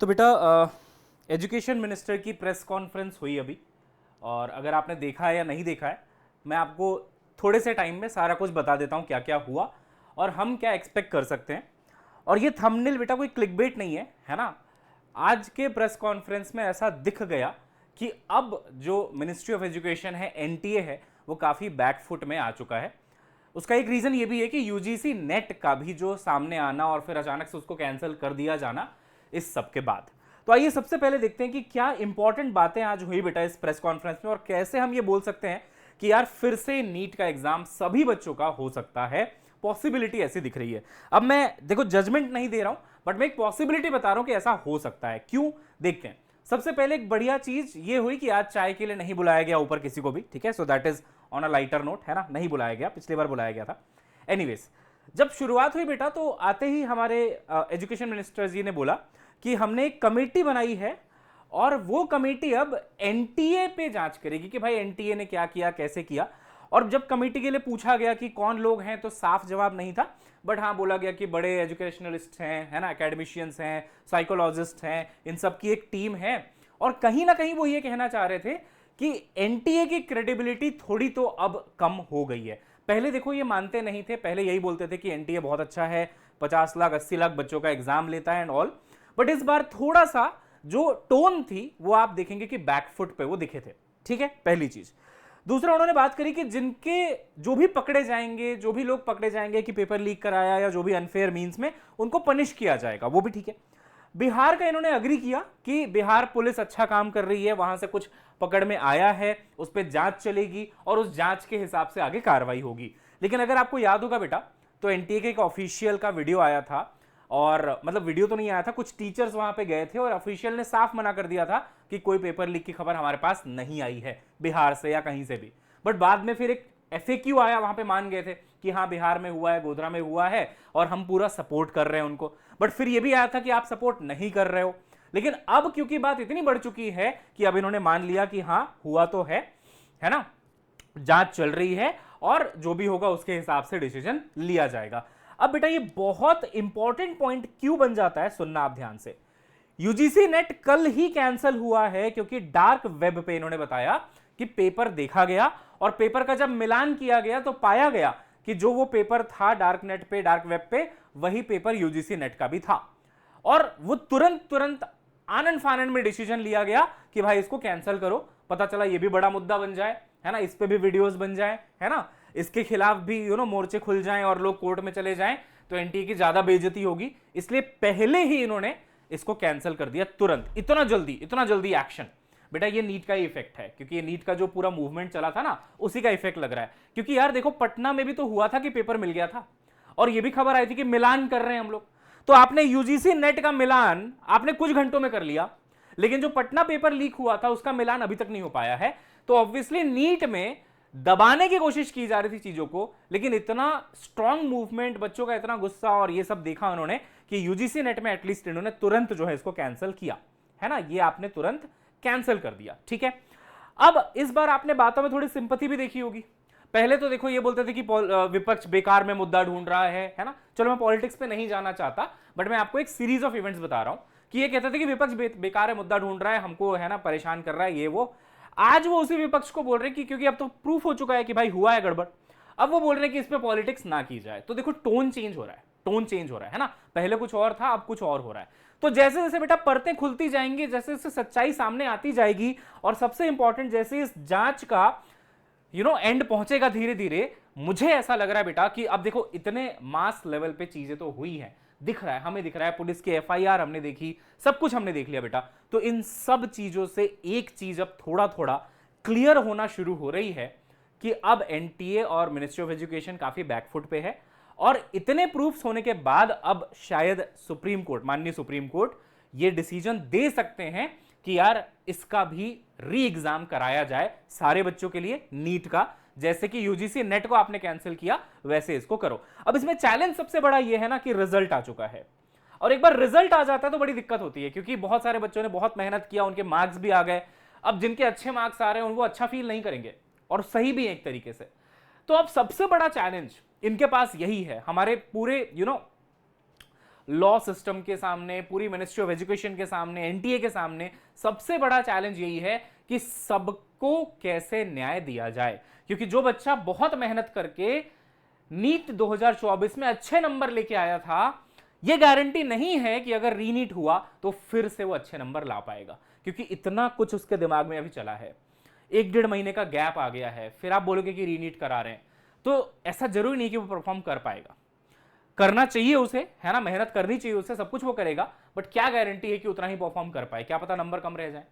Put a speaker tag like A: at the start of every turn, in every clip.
A: तो बेटा education minister की प्रेस कॉन्फ्रेंस हुई अभी। और अगर आपने देखा है या नहीं देखा है, मैं आपको थोड़े से टाइम में सारा कुछ बता देता हूँ क्या क्या हुआ और हम क्या एक्सपेक्ट कर सकते हैं। और ये थंबनेल बेटा कोई क्लिकबेट नहीं है ना। आज के प्रेस कॉन्फ्रेंस में ऐसा दिख गया कि अब जो मिनिस्ट्री ऑफ एजुकेशन है, एनटीए है, वो काफ़ी बैकफुट में आ चुका है। उसका एक रीज़न ये भी है कि यूजीसी नेट का भी जो सामने आना और फिर अचानक से उसको कैंसिल कर दिया जाना, इस सब के बाद। तो आइए सबसे पहले देखते हैं कि क्या इंपॉर्टेंट बातें आज हुई बेटा इस प्रेस कॉन्फ्रेंस में और कैसे हम ये बोल सकते हैं कि यार फिर से नीट का एग्जाम सभी बच्चों का हो सकता है। पॉसिबिलिटी ऐसी दिख रही है। अब मैं देखो जजमेंट नहीं दे रहा हूं, बट मैं एक पॉसिबिलिटी बता रहा हूं कि ऐसा हो सकता है। क्यों, देखते हैं। सबसे पहले एक बढ़िया चीज ये हुई कि आज चाय के लिए नहीं बुलाया गया ऊपर किसी को भी, ठीक है। So that is on a lighter note, है ना। नहीं बुलाया गया, पिछली बार बुलाया गया था। एनीवेज, जब शुरुआत हुई बेटा तो आते ही हमारे एजुकेशन मिनिस्टर जी ने बोला कि हमने एक कमेटी बनाई है और वो कमेटी अब एनटीए पे जांच करेगी कि भाई एनटीए ने क्या किया, कैसे किया। और जब कमेटी के लिए पूछा गया कि कौन लोग हैं, तो साफ जवाब नहीं था, बट हाँ बोला गया कि बड़े एजुकेशनलिस्ट हैं, है ना, एकेडमिशियंस हैं, साइकोलॉजिस्ट हैं, इन सब की एक टीम है। और कहीं ना कहीं वो ये कहना चाह रहे थे कि एनटीए की क्रेडिबिलिटी थोड़ी तो अब कम हो गई है। पहले देखो ये मानते नहीं थे, पहले यही बोलते थे कि एनटीए बहुत अच्छा है, 50 लाख 80 लाख बच्चों का एग्जाम लेता है एंड ऑल। बट इस बार थोड़ा सा जो टोन थी वो आप देखेंगे कि बैकफुट पे वो दिखे थे, ठीक है, पहली चीज। दूसरा, उन्होंने बात करी कि जिनके जो भी पकड़े जाएंगे, जो भी लोग पकड़े जाएंगे कि पेपर लीक कराया या जो भी अनफेयर मींस में, उनको पनिश किया जाएगा, वो भी ठीक है। बिहार का इन्होंने अग्री किया कि बिहार पुलिस अच्छा काम कर रही है, वहां से कुछ पकड़ में आया है, उस पर जांच चलेगी और उस जांच के हिसाब से आगे कार्रवाई होगी। लेकिन अगर आपको याद होगा बेटा, तो एनटीए के एक ऑफिशियल का वीडियो आया था, और मतलब वीडियो तो नहीं आया था, कुछ टीचर्स वहां पे गए थे और ऑफिशियल ने साफ मना कर दिया था कि कोई पेपर लीक की खबर हमारे पास नहीं आई है बिहार से या कहीं से भी। बट बाद में फिर एक एफएक्यू आया, वहां पे मान गए थे कि हाँ बिहार में हुआ है, गोधरा में हुआ है और हम पूरा सपोर्ट कर रहे हैं उनको। बट फिर ये भी आया था कि आप सपोर्ट नहीं कर रहे हो। लेकिन अब क्योंकि बात इतनी बढ़ चुकी है कि अब इन्होंने मान लिया कि हाँ हुआ तो है ना, जांच चल रही है और जो भी होगा उसके हिसाब से डिसीजन लिया जाएगा। अब बेटा ये बहुत इंपॉर्टेंट पॉइंट क्यों बन जाता है, सुनना आप ध्यान से। यूजीसी नेट कल ही कैंसिल हुआ है क्योंकि डार्क वेब पे इन्होंने बताया कि पेपर देखा गया और पेपर का जब मिलान किया गया तो पाया गया कि जो वो पेपर था डार्क नेट पे, डार्क वेब पे, वही पेपर यूजीसी नेट का भी था। और वो तुरंत आनंद फानंद में डिसीजन लिया गया कि भाई इसको कैंसिल करो। पता चला ये भी बड़ा मुद्दा बन जाए, है ना, इस पे भी वीडियोस बन जाए, है ना, इसके खिलाफ भी मोर्चे खुल जाएं और लोग कोर्ट में चले जाएं, तो एनटीए की ज्यादा बेइज्जती होगी। इसलिए पहले ही इन्होंने इसको कैंसिल कर दिया तुरंत। इतना जल्दी एक्शन। बेटा ये नीट का ही इफेक्ट है, क्योंकि ये नीट का जो पूरा मूवमेंट चला था ना, उसी का इफेक्ट लग रहा है। क्योंकि यार देखो पटना में भी तो हुआ था कि पेपर मिल गया था और ये भी खबर आई थी कि मिलान कर रहे हैं हम लोग। तो आपने यूजीसी नेट का मिलान आपने कुछ घंटों में कर लिया, लेकिन जो पटना पेपर लीक हुआ था उसका मिलान अभी तक नहीं हो पाया है। तो ऑब्वियसली नीट में दबाने की कोशिश की जा रही थी चीजों को, लेकिन इतना स्ट्रांग मूवमेंट, बच्चों का इतना गुस्सा और ये सब देखा उन्होंने कि यूजीसी नेट में एटलीस्ट इन्होंने तुरंत जो है इसको कैंसिल किया, है ना, ये आपने तुरंत कैंसिल कर दिया, ठीक है। अब इस बार आपने बातों में थोड़ी सिंपैथी भी देखी होगी। पहले तो देखो ये बोलते थे कि विपक्ष बेकार में मुद्दा ढूंढ रहा है ना। चलो मैं पॉलिटिक्स पे नहीं जाना चाहता, बट मैं आपको एक सीरीज ऑफ इवेंट्स बता रहा हूं कि ये कहते थे कि विपक्ष बेकार है, मुद्दा ढूंढ रहा है, हमको है ना परेशान कर रहा है, ये वो। आज वो उसी विपक्ष को बोल रहे हैं कि क्योंकि अब तो प्रूफ हो चुका है कि भाई हुआ है गड़बड़, अब वो बोल रहे हैं कि इस पे पॉलिटिक्स ना की जाए। तो देखो टोन चेंज हो रहा है, है ना। पहले कुछ और था, अब कुछ और हो रहा है। तो जैसे जैसे बेटा परतें खुलती जाएंगी, जैसे जैसे सच्चाई सामने आती जाएगी, और सबसे इंपॉर्टेंट जैसे इस जांच का एंड पहुंचेगा धीरे धीरे, मुझे ऐसा लग रहा है बेटा कि अब देखो इतने मास लेवल पे चीजें तो हुई हैं, दिख रहा है, हमें दिख रहा है, पुलिस की एफआईआर हमने देखी, सब कुछ हमने देख लिया बेटा। तो इन सब चीजों से एक चीज अब थोड़ा थोड़ा क्लियर होना शुरू हो रही है कि अब एनटीए और मिनिस्ट्री ऑफ एजुकेशन काफी बैकफुट पे है। और इतने प्रूफ्स होने के बाद अब शायद सुप्रीम कोर्ट, माननीय सुप्रीम कोर्ट, ये डिसीजन दे सकते हैं कि यार इसका भी री एग्जाम कराया जाए सारे बच्चों के लिए, नीट का। जैसे कि यूजीसी नेट को आपने कैंसिल किया, वैसे इसको करो। अब इसमें चैलेंज सबसे बड़ा यह है ना कि रिजल्ट आ चुका है, और एक बार रिजल्ट आ जाता है तो बड़ी दिक्कत होती है, क्योंकि बहुत सारे बच्चों ने बहुत मेहनत किया, उनके मार्क्स भी आ गए। अब जिनके अच्छे मार्क्स आ रहे हैं वो अच्छा फील नहीं करेंगे, और सही भी है एक तरीके से। तो अब सबसे बड़ा चैलेंज इनके पास यही है, हमारे पूरे लॉ सिस्टम के सामने, पूरी मिनिस्ट्री ऑफ एजुकेशन के सामने, एनटीए के सामने सबसे बड़ा चैलेंज यही है कि सबको कैसे न्याय दिया जाए। क्योंकि जो बच्चा बहुत मेहनत करके नीट 2024 में अच्छे नंबर लेके आया था, यह गारंटी नहीं है कि अगर रीनीट हुआ तो फिर से वो अच्छे नंबर ला पाएगा, क्योंकि इतना कुछ उसके दिमाग में अभी चला है। 1-1.5 महीने का गैप आ गया है, फिर आप बोलोगे कि रीनीट करा रहे हैं, तो ऐसा जरूरी नहीं कि वो परफॉर्म कर पाएगा। करना चाहिए उसे, है ना, मेहनत करनी चाहिए उसे, सब कुछ वो करेगा, बट क्या गारंटी है कि उतना ही परफॉर्म कर पाए, क्या पता नंबर कम रह जाए।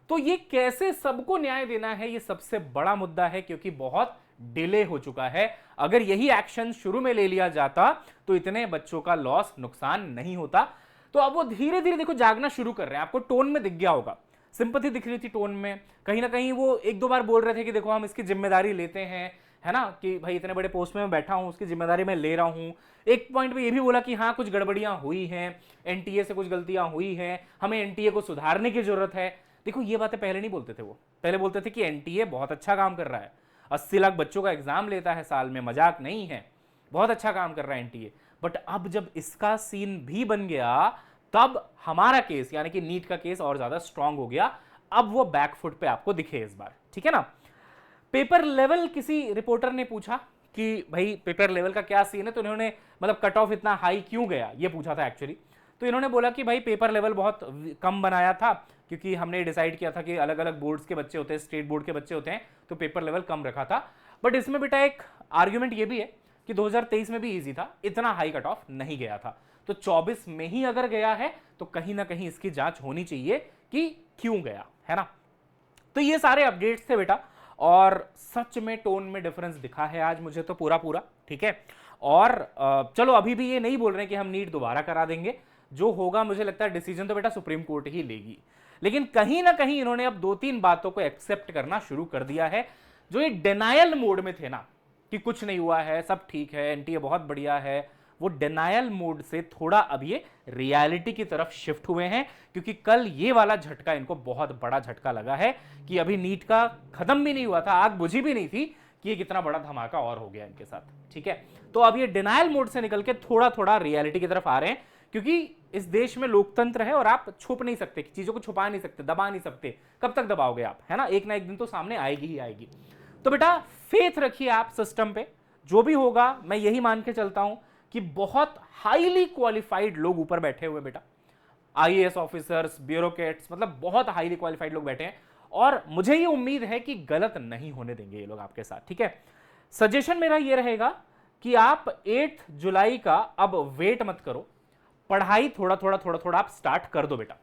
A: तो ये कैसे सबको न्याय देना है, ये सबसे बड़ा मुद्दा है, क्योंकि बहुत डिले हो चुका है। अगर यही एक्शन शुरू में ले लिया जाता तो इतने बच्चों का लॉस, नुकसान नहीं होता। तो अब वो धीरे धीरे देखो जागना शुरू कर रहे हैं, आपको टोन में दिख गया होगा, सिंपैथी दिख रही थी टोन में, कहीं ना कहीं वो 1-2 बार बोल रहे थे कि देखो हम इसकी जिम्मेदारी लेते हैं, है ना, कि भाई इतने बड़े पोस्ट में मैं बैठा हूं, उसकी जिम्मेदारी मैं ले रहा हूं। एक पॉइंट पे ये भी बोला कि हाँ कुछ गड़बड़ियां हुई हैं, एनटीए से कुछ गलतियां हुई हैं, हमें एनटीए को सुधारने की जरूरत है। देखो ये बातें पहले नहीं बोलते थे, वो पहले बोलते थे कि एनटीए बहुत अच्छा काम कर रहा है, 80 लाख बच्चों का एग्जाम लेता है साल में, मजाक नहीं है, बहुत अच्छा काम कर रहा है एनटीए। बट अब जब इसका सीन भी बन गया, तब हमारा केस यानी कि नीट का केस और ज्यादा स्ट्रांग हो गया। अब वो बैकफुट पे आपको दिखे इस बार, ठीक है ना। पेपर लेवल, किसी रिपोर्टर ने पूछा कि भाई पेपर लेवल का क्या सीन है, तो इन्होंने मतलब कट ऑफ इतना हाई क्यों गया, ये पूछा था एक्चुअली। तो इन्होंने बोला कि भाई पेपर लेवल बहुत कम बनाया था, क्योंकि हमने डिसाइड किया था कि अलग अलग बोर्ड्स के बच्चे होते हैं, स्टेट बोर्ड के बच्चे होते हैं, तो पेपर लेवल कम रखा था। बट इसमें बेटा एक आर्ग्यूमेंट ये भी है कि 2023 में भी ईजी था, इतना हाई कट ऑफ नहीं गया था। तो 24 में ही अगर गया है तो कहीं ना कहीं इसकी जांच होनी चाहिए कि क्यों गया, है ना। तो ये सारे अपडेट्स थे बेटा, और सच में टोन में डिफरेंस दिखा है आज मुझे तो पूरा पूरा, ठीक है। और चलो अभी भी ये नहीं बोल रहे कि हम नीट दोबारा करा देंगे, जो होगा मुझे लगता है डिसीजन तो बेटा सुप्रीम कोर्ट ही लेगी। लेकिन कहीं ना कहीं इन्होंने अब 2-3 बातों को एक्सेप्ट करना शुरू कर दिया है। जो ये डिनायल मोड में थे ना कि कुछ नहीं हुआ है, सब ठीक है, एनटीए बहुत बढ़िया है, वो डिनायल मोड से थोड़ा अब ये रियलिटी की तरफ शिफ्ट हुए हैं। क्योंकि कल ये वाला झटका इनको बहुत बड़ा झटका लगा है कि अभी नीट का खत्म भी नहीं हुआ था, आग बुझी भी नहीं थी कि ये कितना बड़ा धमाका और हो गया इनके साथ, ठीक है। तो अब ये डिनायल मोड से निकल के थोड़ा थोड़ा रियलिटी की तरफ आ रहे हैं, क्योंकि इस देश में लोकतंत्र है और आप छुप नहीं सकते, चीजों को छुपा नहीं सकते, दबा नहीं सकते। कब तक दबाओगे आप, है ना, एक ना एक दिन तो सामने आएगी ही आएगी। तो बेटा फेथ रखिए आप सिस्टम पे, जो भी होगा मैं यही मान के चलता हूं कि बहुत हाईली क्वालिफाइड लोग ऊपर बैठे हुए बेटा, आईएएस ऑफिसर्स, ब्यूरोक्रेट्स, मतलब बहुत हाईली क्वालिफाइड लोग बैठे हैं, और मुझे ये उम्मीद है कि गलत नहीं होने देंगे ये लोग आपके साथ, ठीक है। सजेशन मेरा ये रहेगा कि आप 8 जुलाई का अब वेट मत करो, पढ़ाई थोड़ा थोड़ा आप स्टार्ट कर दो बेटा।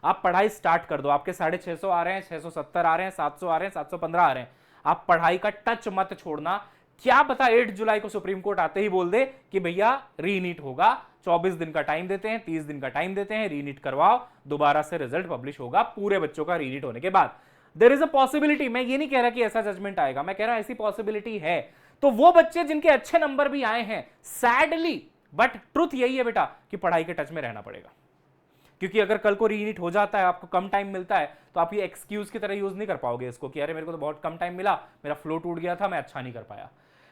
A: आप पढ़ाई स्टार्ट कर दो, आपके 650 आ रहे हैं, 670 आ रहे हैं, 700 आ रहे हैं, 715 आ रहे हैं, आप पढ़ाई का टच मत छोड़ना। क्या पता 8 जुलाई को सुप्रीम कोर्ट आते ही बोल दे कि भैया रीनीट होगा, 24 दिन का टाइम देते हैं, 30 दिन का टाइम देते हैं, रीनीट करवाओ, दोबारा से रिजल्ट पब्लिश होगा पूरे बच्चों का रीनीट होने के बाद। देयर इज अ पॉसिबिलिटी, मैं ये नहीं कह रहा कि ऐसा जजमेंट आएगा, मैं कह रहा हूं ऐसी पॉसिबिलिटी है। तो वो बच्चे जिनके अच्छे नंबर भी आए हैं, सैडली बट ट्रुथ यही है बेटा कि पढ़ाई के टच में रहना पड़ेगा। क्योंकि अगर कल को रीनीट हो जाता है, आपको कम टाइम मिलता है, तो आप ये एक्सक्यूज की तरह यूज नहीं कर पाओगे इसको कि अरे मेरे को तो बहुत कम टाइम मिला, मेरा फ्लो टूट गया था, मैं अच्छा नहीं कर पाया।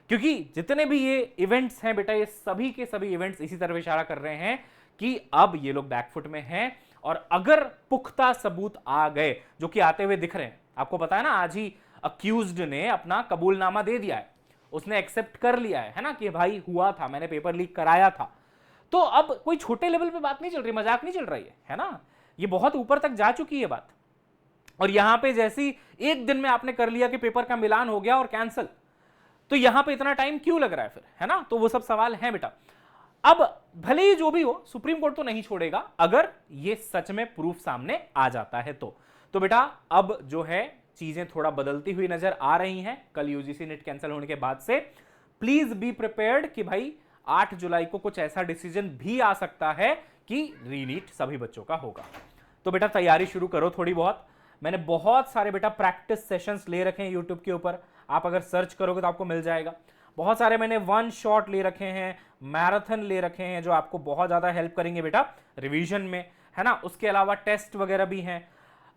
A: क्योंकि जितने भी ये इवेंट्स हैं बेटा, ये सभी के सभी इवेंट्स इसी तरफ इशारा कर रहे हैं कि अब ये लोग बैकफुट में हैं, और अगर पुख्ता सबूत आ गए, जो कि आते हुए दिख रहे हैं, आपको पता है ना, आज ही अक्यूज्ड ने अपना कबूलनामा दे दिया है, उसने एक्सेप्ट कर लिया है ना, कि भाई हुआ था, मैंने पेपर लीक कराया था। तो अब कोई छोटे लेवल पे बात नहीं चल रही, मजाक नहीं चल रही है ना, ये बहुत ऊपर तक जा चुकी है बात। और यहां पे जैसी एक दिन में आपने कर लिया कि पेपर का मिलान हो गया और कैंसिल, तो यहां पे इतना टाइम क्यों लग रहा है फिर, है ना। तो वो सब सवाल है बेटा। अब भले ही जो भी हो, सुप्रीम कोर्ट तो नहीं छोड़ेगा अगर ये सच में प्रूफ सामने आ जाता है तो बेटा अब जो है चीजें थोड़ा बदलती हुई नजर आ रही हैं कल यूजीसी नेट कैंसिल होने के बाद से। प्लीज बी प्रिपेयर्ड कि भाई 8 जुलाई को कुछ ऐसा डिसीजन भी आ सकता है कि रीनीट सभी बच्चों का होगा। तो बेटा तैयारी शुरू करो थोड़ी बहुत। मैंने बहुत सारे बेटा प्रैक्टिस सेशंस ले रखे हैं यूट्यूब के ऊपर, आप अगर सर्च करोगे तो आपको मिल जाएगा। बहुत सारे मैंने 1 शॉट ले रखे हैं, मैराथन ले रखे हैं, जो आपको बहुत ज्यादा हेल्प करेंगे बेटा रिवीजन में, है ना। उसके अलावा टेस्ट वगैरह भी हैं।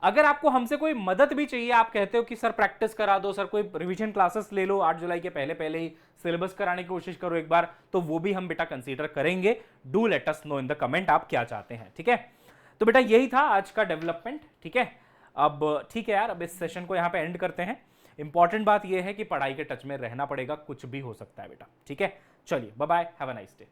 A: अगर आपको हमसे कोई मदद भी चाहिए, आप कहते हो कि सर प्रैक्टिस करा दो, सर कोई रिवीजन क्लासेस ले लो, 8 जुलाई के पहले पहले ही सिलेबस कराने की कोशिश करो एक बार, तो वो भी हम बेटा कंसीडर करेंगे। Do let us know in the comment आप क्या चाहते हैं, ठीक है। तो बेटा यही था आज का डेवलपमेंट, ठीक है। अब ठीक है यार, अब इस सेशन को यहाँ पे एंड करते हैं। इंपॉर्टेंट बात यह है कि पढ़ाई के टच में रहना पड़ेगा, कुछ भी हो सकता है बेटा, ठीक है। चलिए bye bye, have a nice day.